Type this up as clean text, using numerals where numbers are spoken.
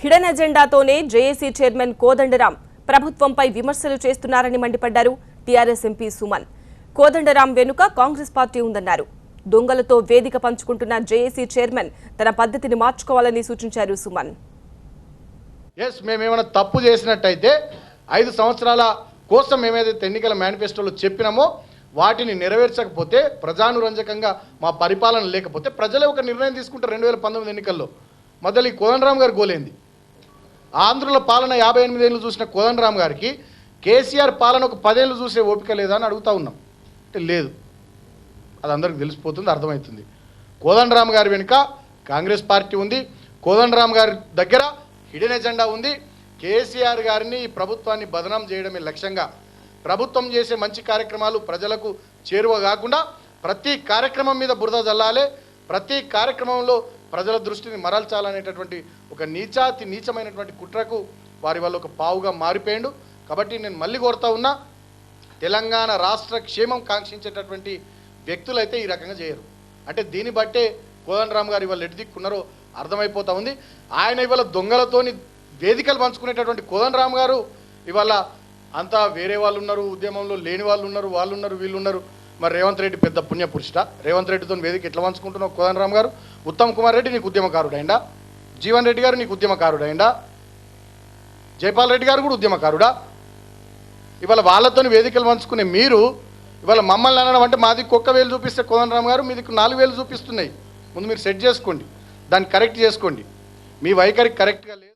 Hidden ఎజెండాతోనే JAC chairman Kodandaram ప్రభుత్వంపై విమర్శలు చేస్తున్నారని మండిపడ్డారు టీఆర్ఎస్ ఎంపీ సుమన్. కోదండరాం వెనుక కాంగ్రెస్ పార్టీ ఉందన్నారు. దొంగలతో వేదిక పంచుకుంటున్న జేఏసీ చైర్మన్ తన పద్ధతిని మార్చుకోవాలని సూచించారు సుమన్. మేమేమైనా తప్పు చేసినట్టయితే 5 సంవత్సరాల కోసం మేమేదైతే ఎన్నికల మేనిఫెస్టోలో చెప్పినామో వాటిని నెరవేర్చకపోతే, ప్రజానురంజకంగా మా పరిపాలన లేకపోతే ప్రజలే ఒక నిర్ణయం తీసుకుంటారు. 2019 ఎన్నికల్లో మొదలు ఈ కోదండరాం గారి గోలేంది. ఆంధ్రుల పాలన 58 ఏళ్ళు చూసిన కోదండరాం గారికి కేసీఆర్ పాలన ఒక 10 ఏళ్ళు చూసే ఓపిక లేదా అని అడుగుతా ఉన్నాం. అంటే లేదు, అది అందరికీ తెలిసిపోతుంది, అర్థమవుతుంది. కోదండరాం గారి వెనుక కాంగ్రెస్ పార్టీ ఉంది. కోదండరాం గారి దగ్గర హిడెన్ ఎజెండా ఉంది. కేసీఆర్ గారిని ఈ ప్రభుత్వాన్ని బదనాం చేయడమే లక్ష్యంగా ప్రభుత్వం చేసే మంచి కార్యక్రమాలు ప్రజలకు చేరువ కాకుండా ప్రతి కార్యక్రమం మీద బురద జల్లాలే, ప్రతి కార్యక్రమంలో ప్రజల దృష్టిని మరల్చాలనేటటువంటి ఒక నీచమైనటువంటి కుట్రకు వారి వల్ల ఒక పావుగా మారిపోయిండు. కాబట్టి నేను మళ్ళీ కోరుతా ఉన్నా, తెలంగాణ రాష్ట్ర క్షేమం కాంక్షించేటటువంటి వ్యక్తులైతే ఈ రకంగా చేయరు. అంటే దీన్ని బట్టే కోదండరాం గారు ఇవాళ ఎటు దిక్కున్నారో అర్థమైపోతా ఉంది. ఆయన ఇవాళ దొంగలతోని వేదికలు పంచుకునేటటువంటి కోదండరాం గారు ఇవాళ అంతా వేరే వాళ్ళు ఉన్నారు, ఉద్యమంలో లేని వాళ్ళు ఉన్నారు, వీళ్ళున్నారు. మరి రేవంత్ రెడ్డి పెద్ద పుణ్యపురుషుట. రేవంత్ రెడ్డితో వేదిక ఎట్లా పంచుకుంటున్నావు కోదండరాం గారు? ఉత్తమ్ కుమార్ రెడ్డి నీకు ఉద్యమకారుడైందా? జీవన్ రెడ్డి గారు నీకు ఉద్యమకారుడైందా? జైపాల్ రెడ్డి గారు కూడా ఉద్యమకారుడా? ఇవాళ వాళ్ళతో వేదికలు పంచుకునే మీరు ఇవాళ మమ్మల్ని అనడం అంటే మాది 1 వేలు చూపిస్తే కోదండరాం గారు మీది 4 వేలు చూపిస్తున్నాయి. ముందు మీరు సెట్ చేసుకోండి, దాన్ని కరెక్ట్ చేసుకోండి. మీ వైఖరి కరెక్ట్గా లేదు.